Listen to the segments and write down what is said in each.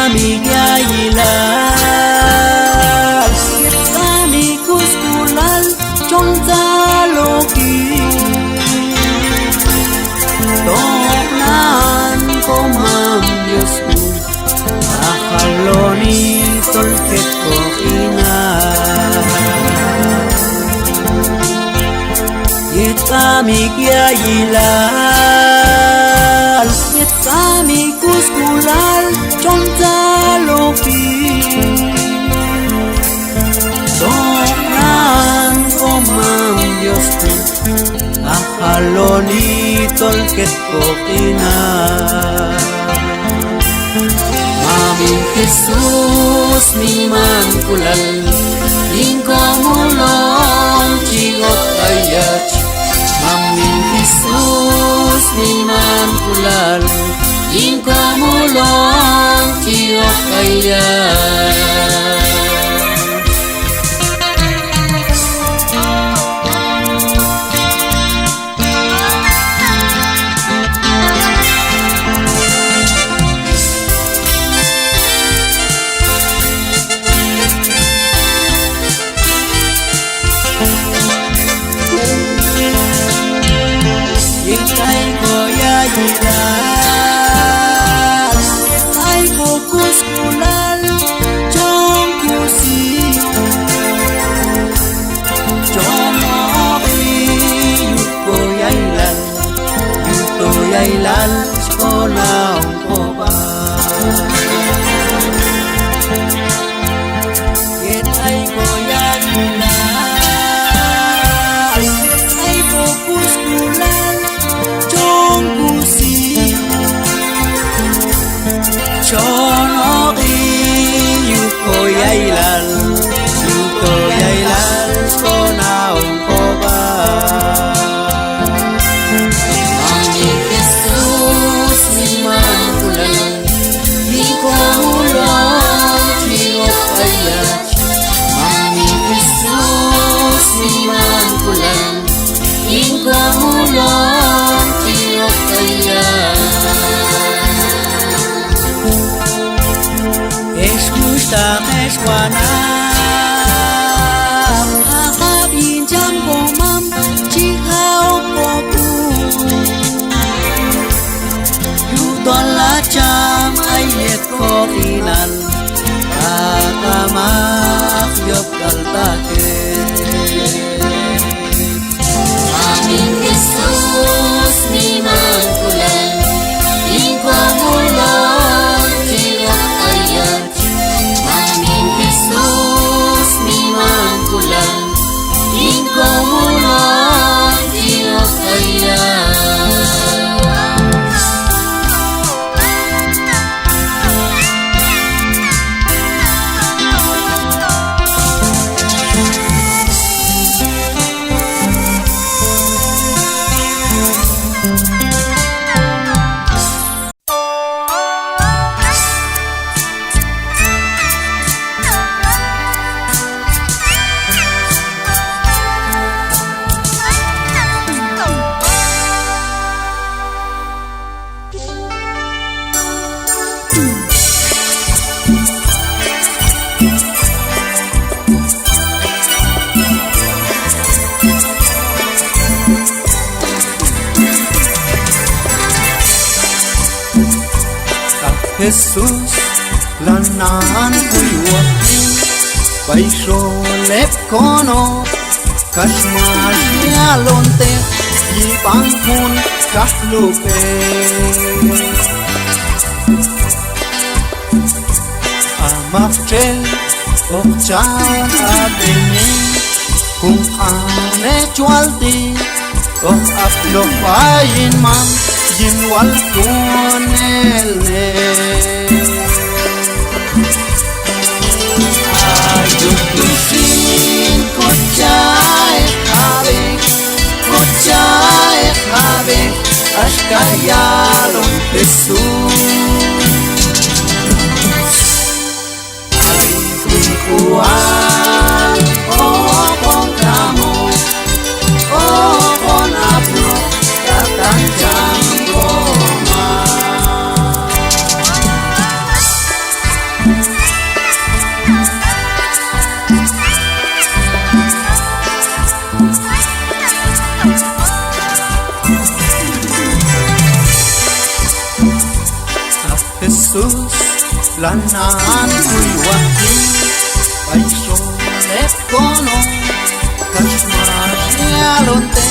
kami gyailal Yet kami kuskulal Chong taloki Toknan komam Diyosku Akaloni tolket ko ina Yet kami gyailal Yet kami kuskulal Chong taloki Toknan komam Diyosku Akaloni tolket ko ina Maming Jesus miman kulal Ingkomulong chigot ayat Maming Jesus miman kulal Ingkomulong chigot ayat Ay ko kuskulal Chong kusi Chong oki Yuko yailal Skola ko ba Yet ay ko yailal Ay ko kuskulal Chong kusi Chonoki yuko yailal Skona ungkoba Mami Jesus miman kulal Ingkomulong chigot ayat Mami Jesus miman kulal Ingkomulong chigot ayat Escusta escuana Akabin jam komam Chihao poku Yuton la jam ayet kokinan Akamak yop kaltake Amin Jesus miman kulal Ingkomulong chigot ayat Amin Jesus miman kulal Ingkomulong chigot ayat Jesus lanan kuyuati Baisho lep kono Kashmash yalonte Yibangkun kahlupe Amafchel okchan abeni Kung ane chwalti Ok aflofayin mam Jinwal kunelne Ayuk tusin kochay habe Ashkayalon Jesus Ay kuikuan Okon kamo Okon aplo Katanjang Jesus lanan kuywaki Paisholep kono Kashmash nialonte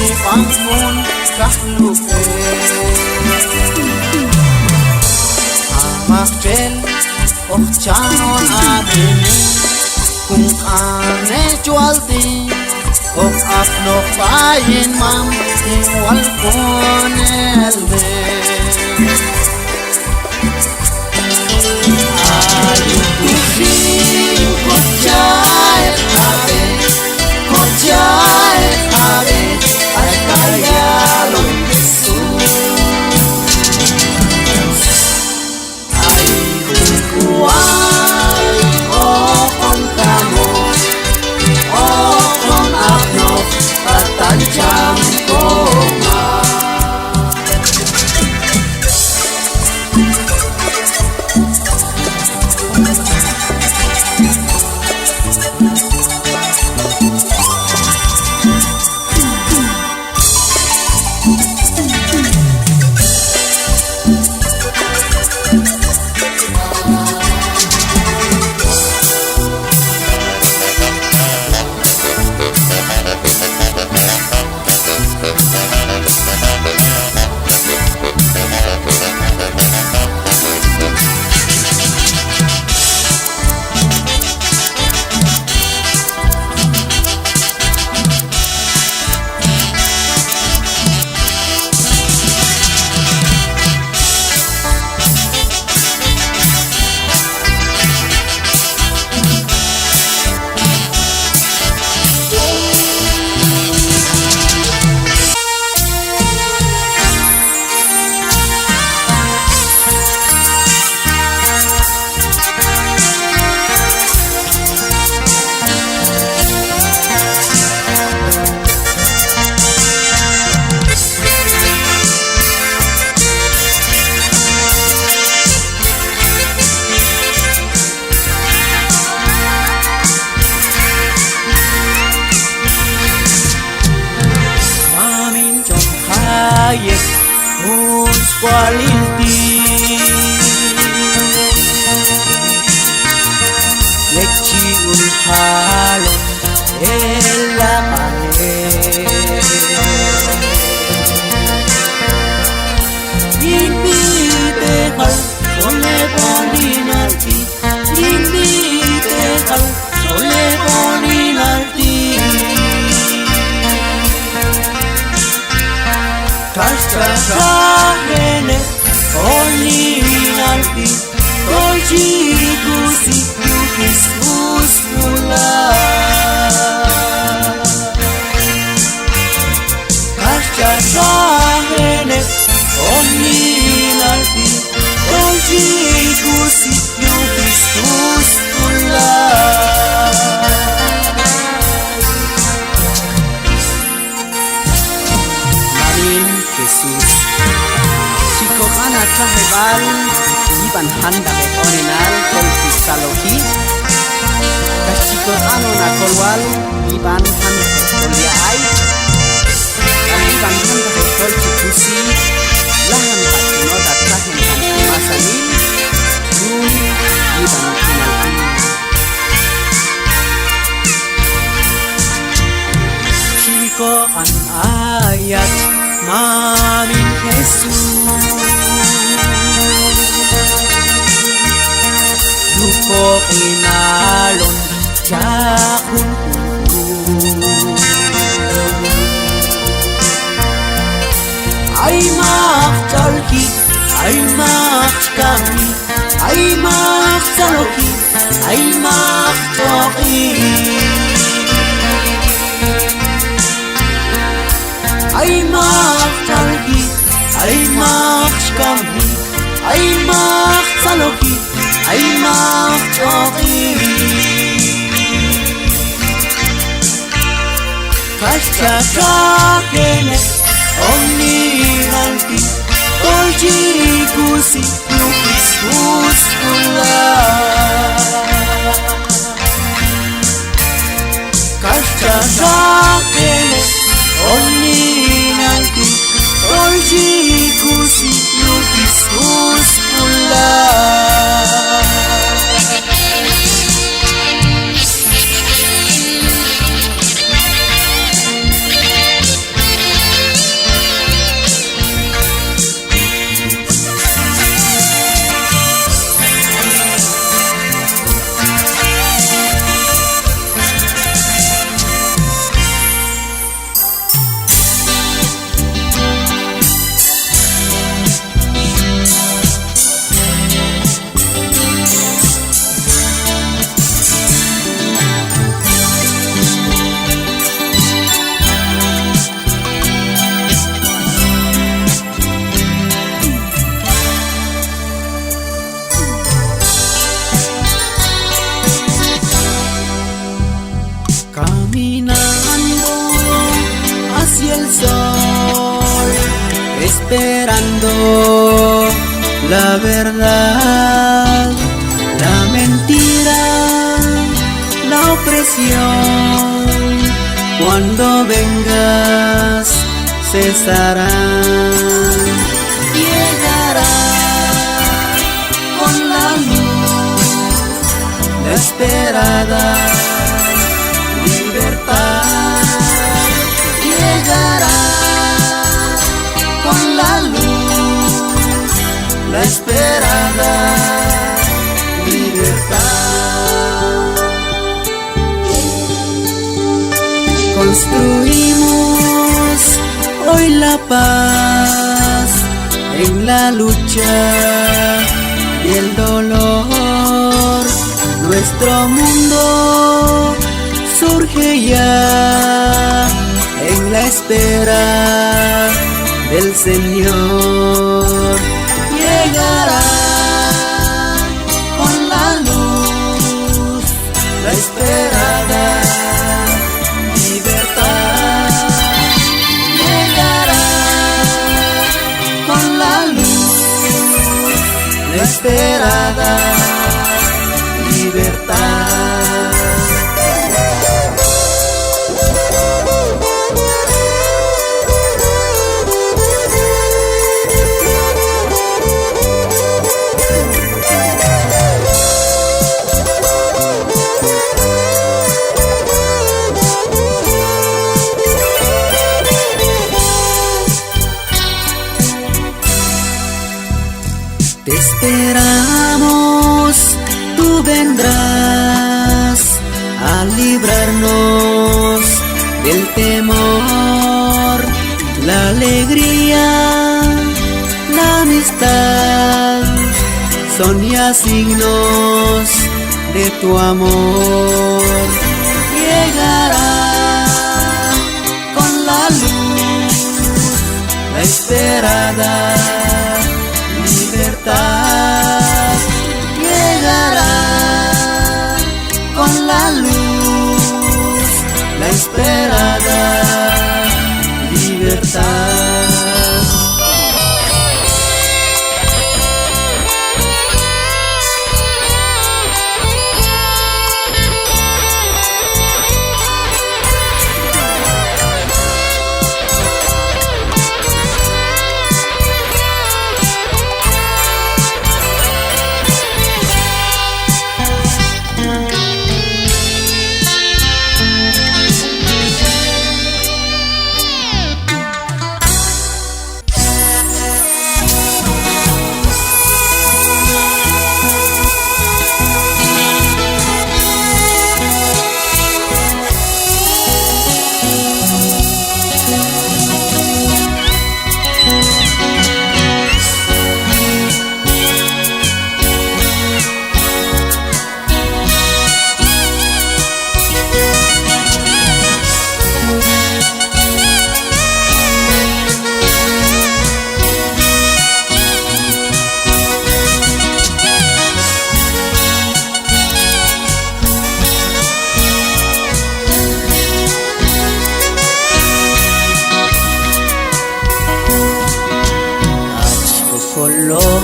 Ipangmun kahlupe Amakjel Ochchanon adini Kung ane jualti Och apno payin mam Iwal konelme Uns qualilti Lechi un halon Ella pane Invite hal Sole boninalti Invite hal Sole boninalti Kashkashahene oninalti Dolci gusi yukis uspula Kashkashahene oninalti Dolci gusi yukis uspula Jesus Chico Hana Chahebal Iban Handa Behorenal Kolpi Saloki Chico Hano Nakolwal Iban Handa Bekoliai Iban Handa Bekolchi Kusi Lahan Hatunoda Chahen Hantu Masanin Yun Iban Hinalki Chico An Ayat Mamin Jesus Luko inalon Jakun Ay makchalki Ay makchkami Ay makchaloki Ay makchoki Ay makchalki Ay makchkami Ay makchaloki Ay makchoki Kashkashakene Omniranti Dolci gusi Yukis uspula Kashkashakene Omniranti Dolci gusi Yukis uspula esperando la verdad, la mentira, la opresión. Cuando vengas cesarán, llegará con la luz, la esperada libertad. Llegará con la luz, la esperada libertad. Construimos hoy la paz en la lucha y el dolor. Nuestro mundo surge ya en la espera del Señor. Llegará con la luz, la esperada libertad. Llegará con la luz, la esperada libertad. Te esperamos, tú vendrás a librarnos del temor, la alegría, la amistad, son ya signos de tu amor. Llegará con la luz, la esperada libertad. Llegará con la luz, la esperada libertad.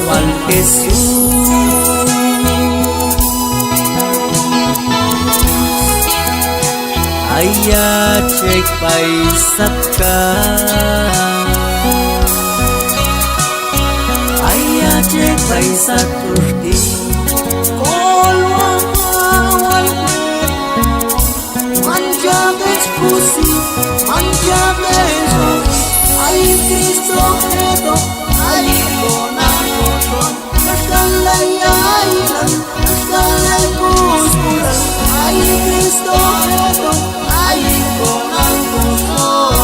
Al Jesús, aya cek paisaka, aya cek paisaturti, kolwal manjages pusi, manjages ay Cristo Credo, ay Conacoton, Nascalayailan, Nascalay Puspuran, ay Cristo Credo, ay Conacoton.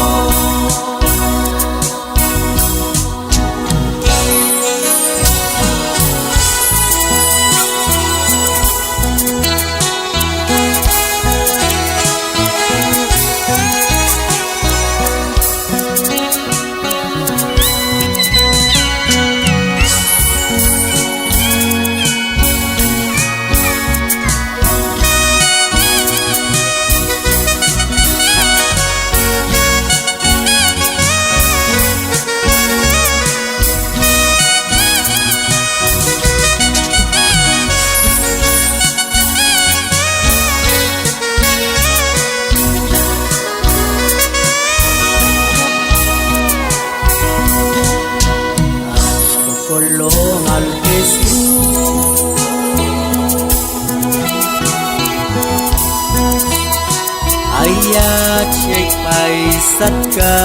aisat ka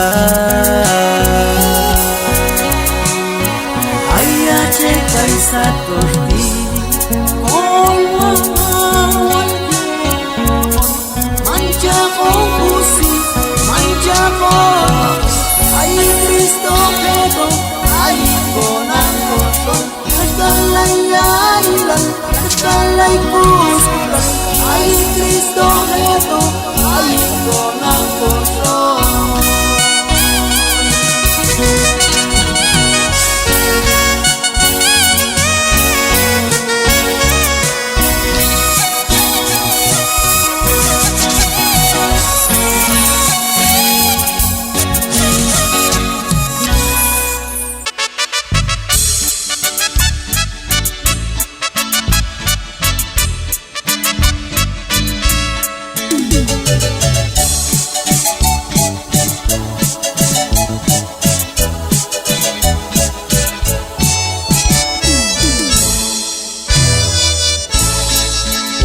ayache kaisat korti manja ko pusi manja ko ay Cristo Pedro ay konang kosong nagkalay ilan nagkalay puskulan ay Cristo Pedro ay konang kosong.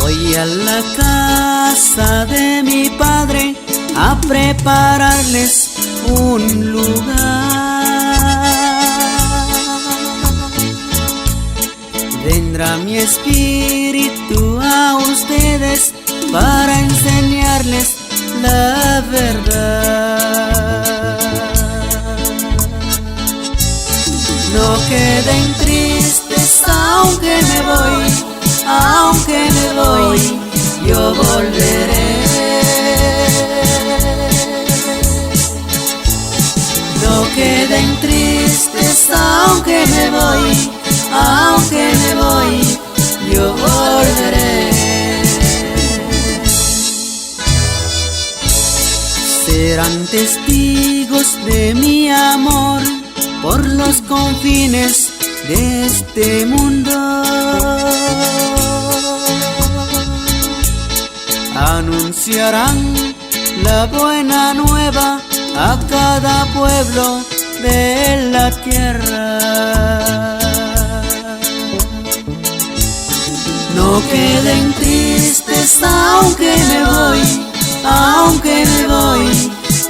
Voy a la casa de mi padre a prepararles un lugar. Vendrá mi espíritu a ustedes para enseñarles la verdad. No queden tristes aunque me voy. Aunque me voy, yo volveré. No queden tristes, aunque me voy, yo volveré. Serán testigos de mi amor por los confines de este mundo. Anunciarán la buena nueva a cada pueblo de la tierra. No queden tristes aunque me voy,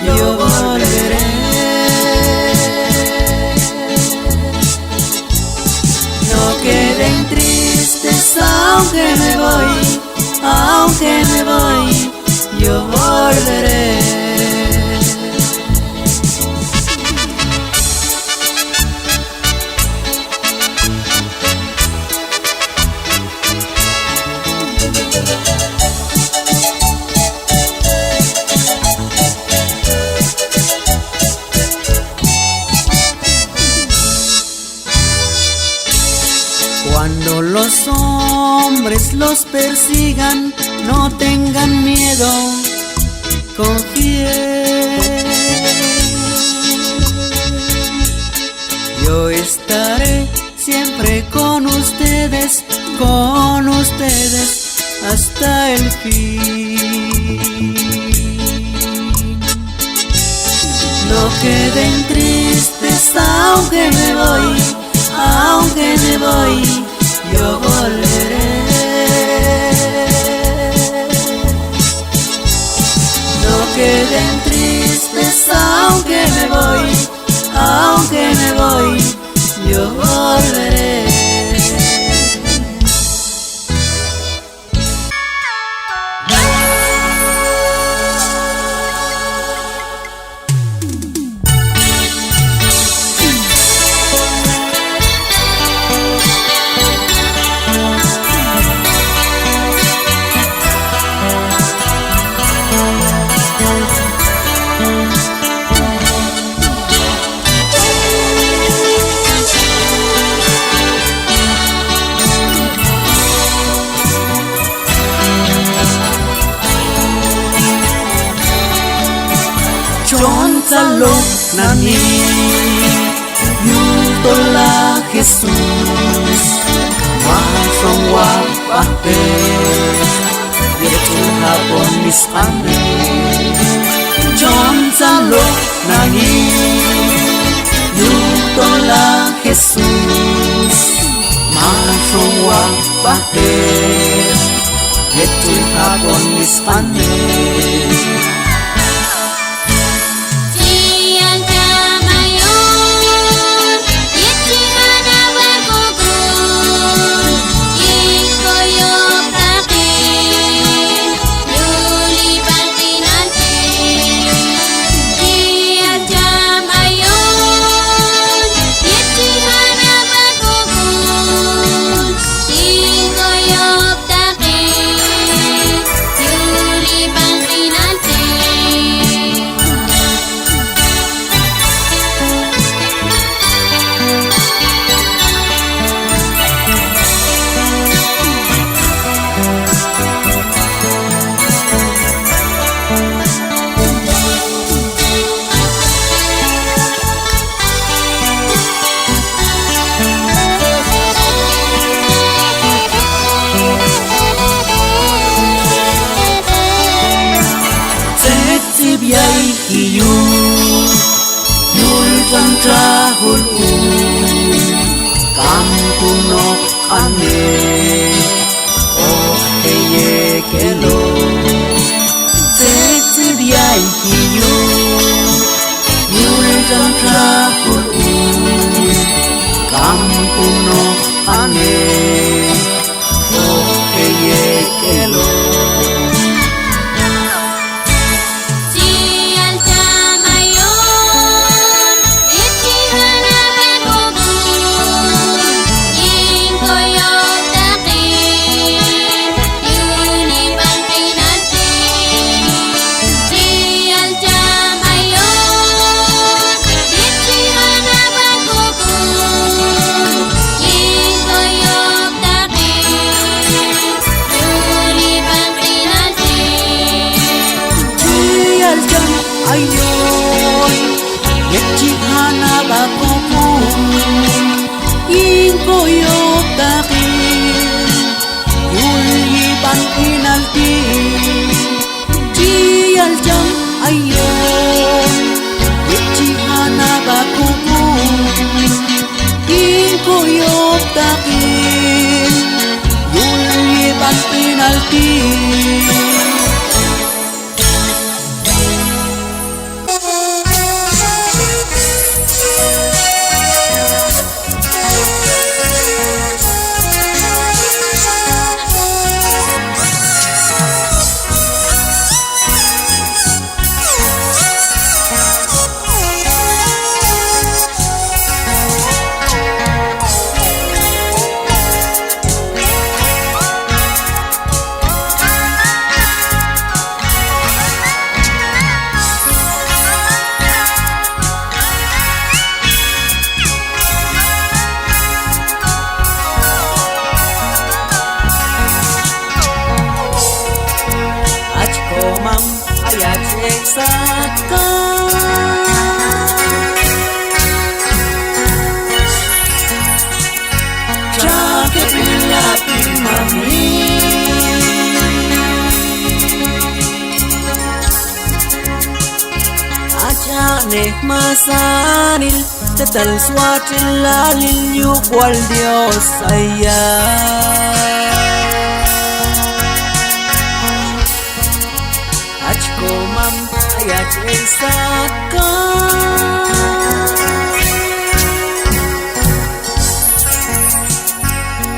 yo volveré. No queden tristes aunque me voy, yo volveré. Cuando los hombres los persigan, no tengan miedo, confíen. Yo estaré siempre con ustedes hasta el fin. No queden tristes aunque me voy, yo volveré. No queden tristes aunque me voy, yo volveré. Chonzalo nani yutola Jesus Masong wapate Yetul hapon miskane Chonzalo nani yutola Jesus Masong wapate Yetul hapon miskane hulun kampuno ane oh eye kelo setsiriai hiyo yul jantra hulun kampuno ane oh eye kelo ayoy yechihana bakopo inkoyok takin yuliban inalti jialjam ayoy yechihana bakopo inkoyok takin yuliban inalti Komang ayat eksaka Jaket lapin mami Ajanek masanil Tetal suatil lalil yukwal Dios ayat Komam ayat eksaka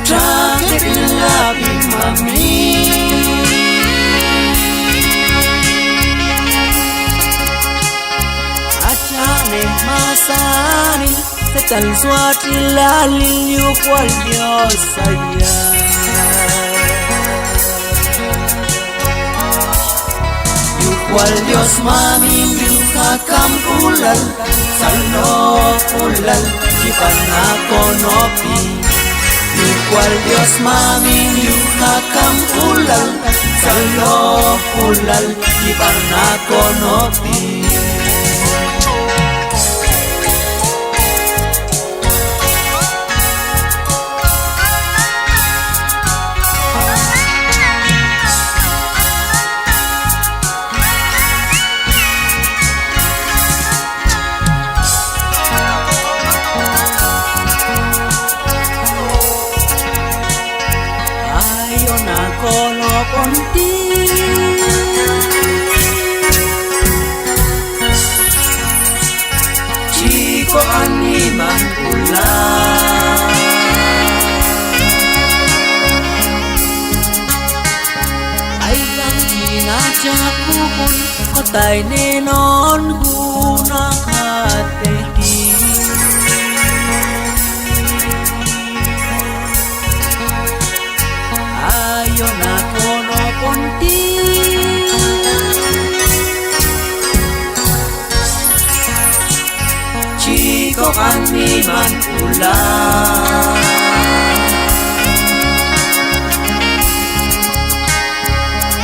Jaket lapin mami Ajanek masanil Tetal suatil lalil yukwal Dios ayat Wal Dios mami yuhakam ulal Salno ulal Ipanakonopi Wal Dios mami yuhakam ulal Salno ulal Ipanakonopi Konti Chico animan pula Ay lang ginachakupon Kotay ninon hunang hateki Ayon ako konti Chico kami man pula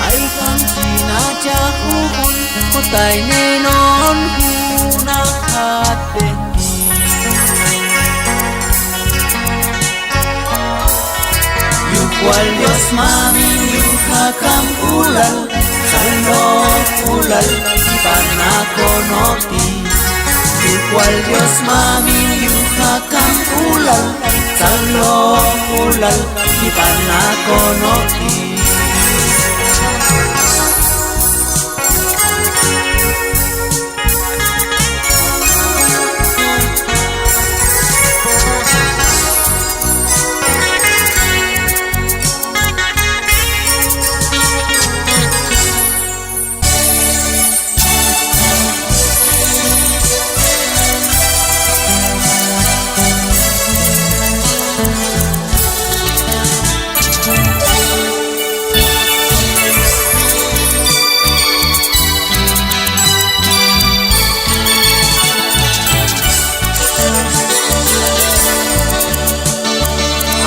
Ay kang sinachakupon Kotay ninon hunang hateki Yukwal Dios mami yuhakam ulal Salno ulal Ipanakonopi cual Dios mami yuhakan ulal salo ulal ipanakonoti.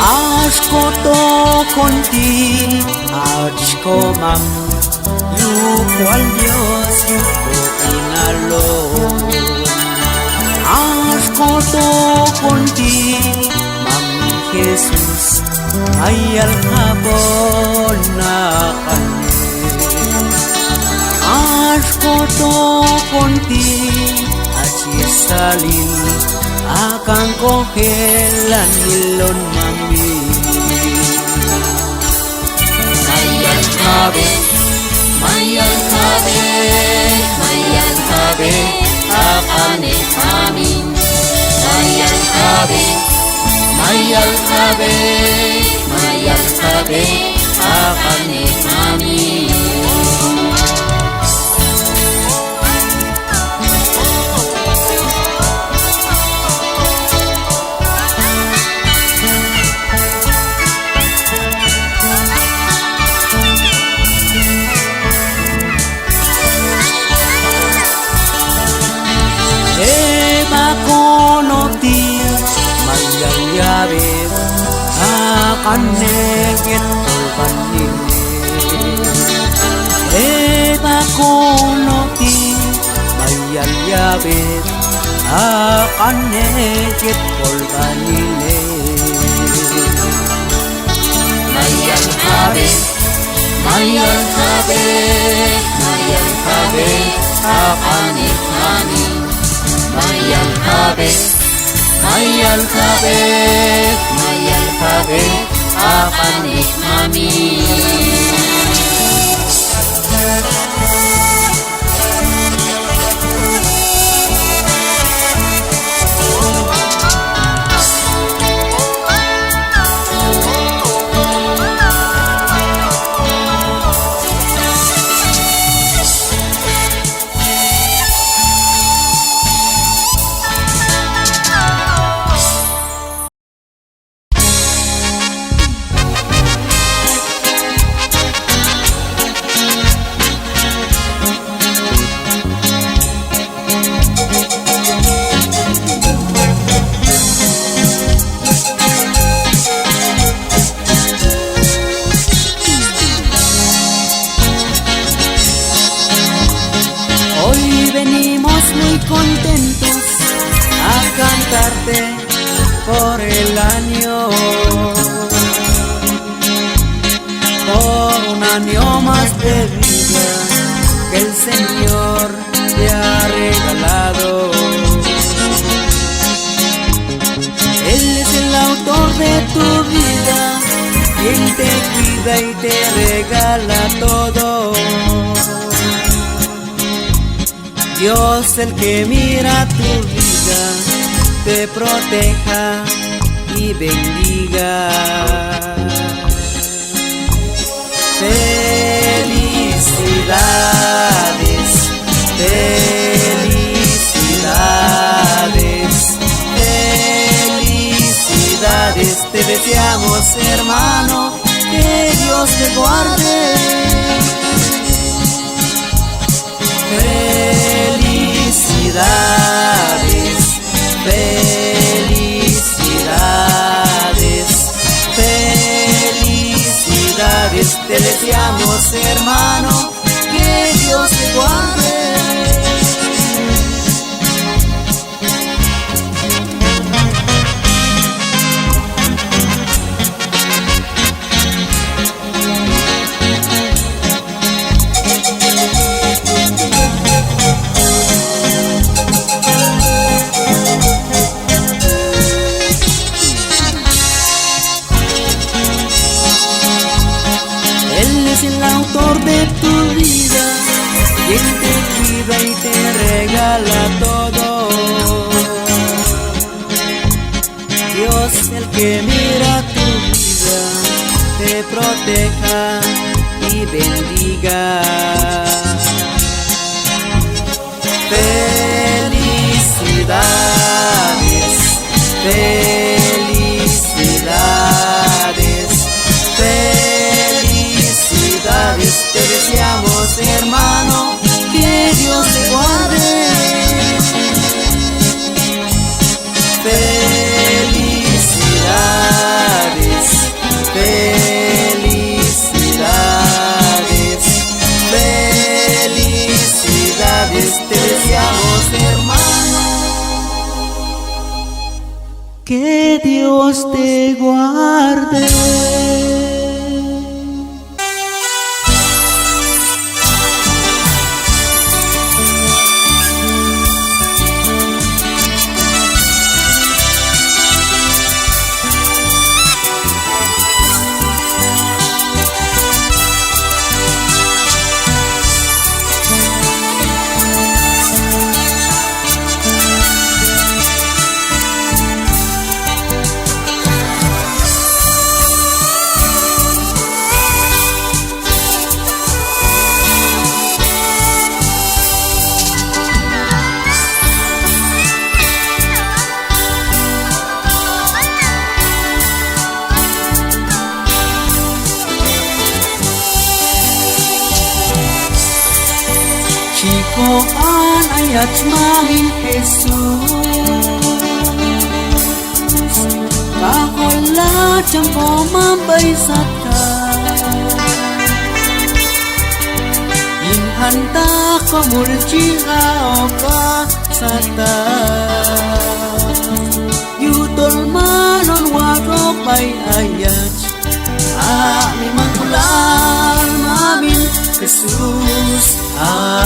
Ashkoto konti achkomam yukwal Dios yuko inalon. Ashkoto konti mami Jesus ayal habon na kane. Ashkoto konti achisalin akan kohelan nilon mami. Mayal kabe, akane amin. Mayal kabe, akane amin. Kanegit ulpanine Eba konoti Mayal yabit Kanegit ulpanine Mayal kabe, akane amin. Mayal kabe, akane amin. Muy contentos a cantarte por el año, por un año más de vida que el Señor te ha regalado. Él es el autor de tu vida, quien te cuida y te regala todo. Dios el que mira tu vida, te proteja y bendiga. Felicidades, felicidades, felicidades. Te deseamos, hermano, que Dios te guarde. Felicidades, felicidades, felicidades. Te deseamos, hermano, que Dios te guarde. autor de tu vida, quien te cuida y te regala todo. Dios, el que mira tu vida, te proteja y bendiga. Felicidades, felicidades, felicidades, te deseamos, hermano, que Dios te guarde. Felicidades, felicidades, felicidades, te deseamos, hermano, que Dios te guarde. Koan ayat mamin Jesus, kakola chang ko mambay sata, inhanta ko murji ka sata, yutol manon warok bay ayat, mi mangkulal mamin Jesus,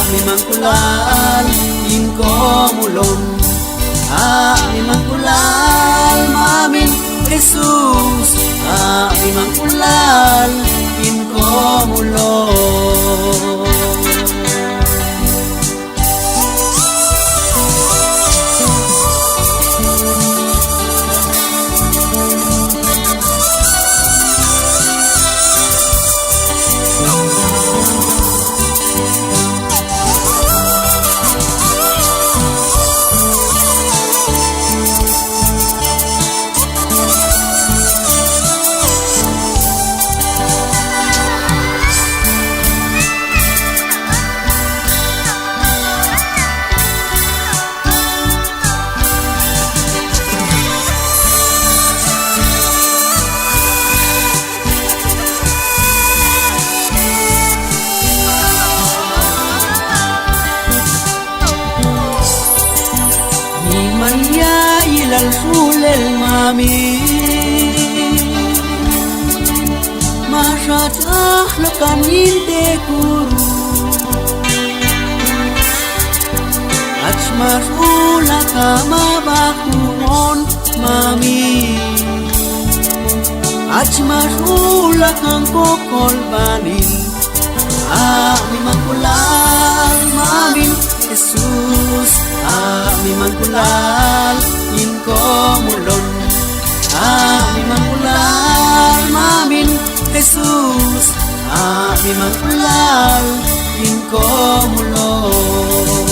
mi mangkulal inko mulon, mi mangkulal mamin Jesus, mi mangkulal inko mulon. الفول المامي ما شات أخلق من تكورو أجمر أولا كما باكون مامي أجمر أولا كنكو كولبانين mi mangkulal mamin Jesus, mi mangkulal inko mulon, mi mangkulal mamin Jesus, mi mangkulal inko mulon.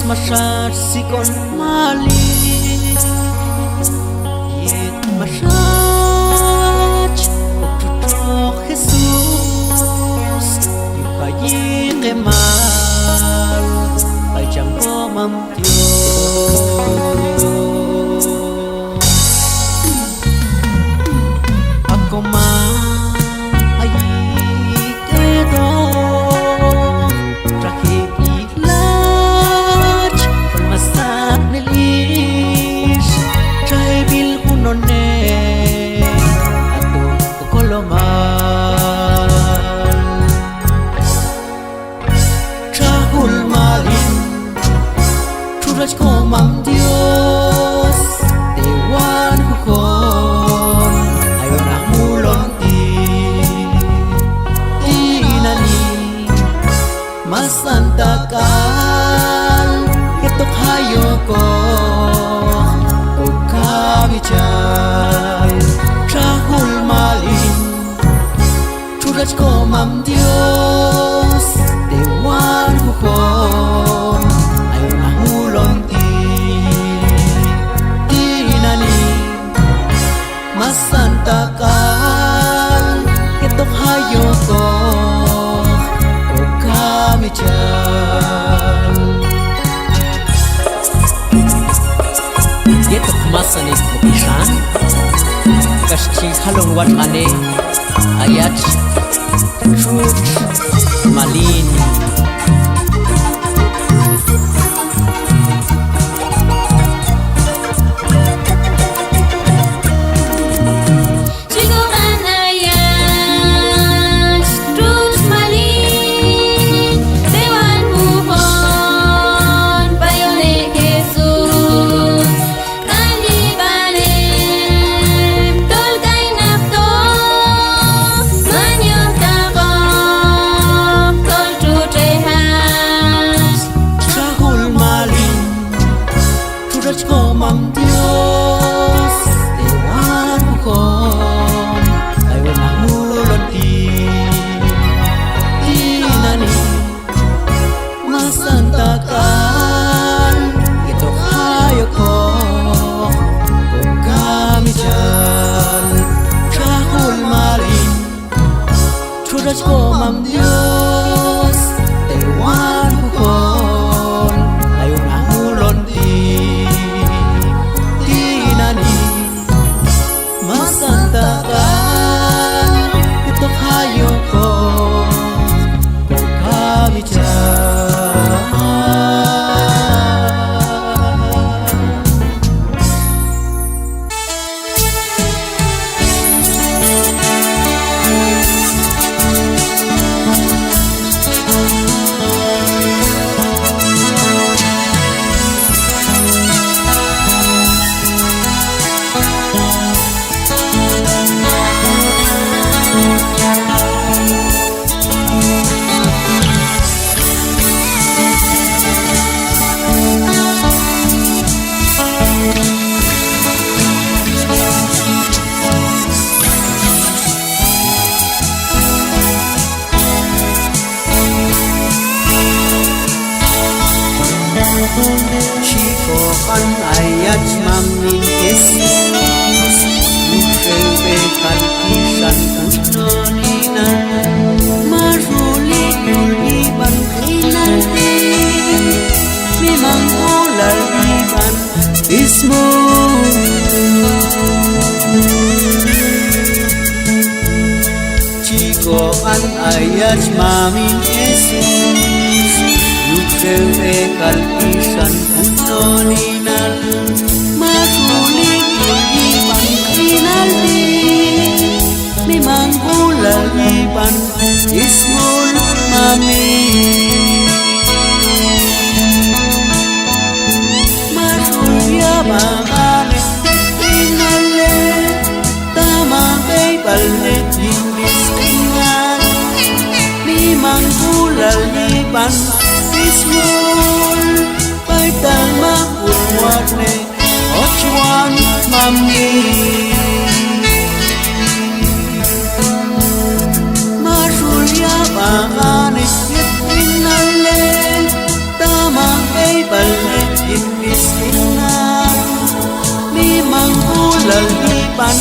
Masyad sikon mali yet masyad Uktutok Jesus yukayi kemal Payjang komam Ako man sanis bukisan kashi khalong wan mane ayat trut malin Mam Dios de Juan ay wala mulon di nani masantakan ito kayo ko kung kami dyan kahul malin trudas ko Mam Dios de Juan ay wala mulon masantakan ito kayo ko kung kami dyan. Chico kan ayat mamin Jesus Lukewe kalpisan unonina Maruli yuliban kinanti Memang ulal liban ismu Chico kan ayat mamin Jesus Lukewe kalpisan unoninan Maruling yuliban kinaldi Memang ulaliban ismul mami Marulya bangane kinale Tamang balet yumiskingan Memang ulaliban Ismul Paitan makulwane Ochuan mami Marulya bangane Yitinale Tamang balet Yimiskingan Memang ulaliban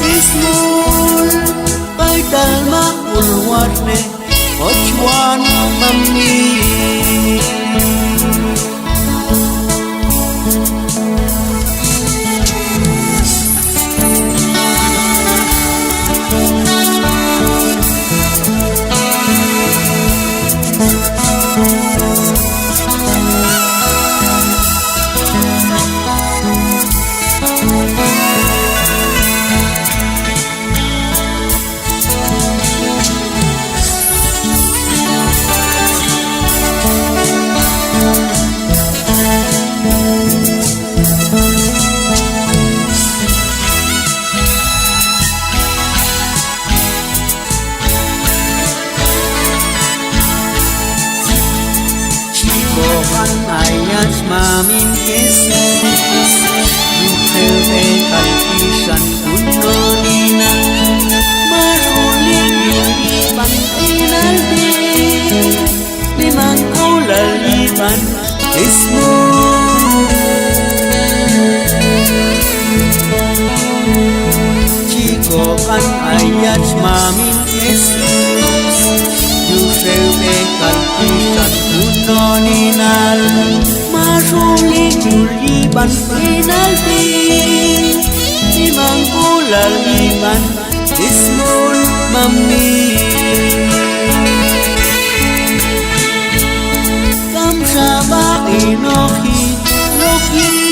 Ismul Paitan makulwane Ochuan mami ayat mamin Jesus Lukewe kalpisan unonina Maruling yuliban kinaldi Memang ulaliban ismu Chico kan ayat mamin Jesus Lukewe kalpisan unoninal Maruling yuliban kinaldi laliban ismul mami Kam shaba inohi loki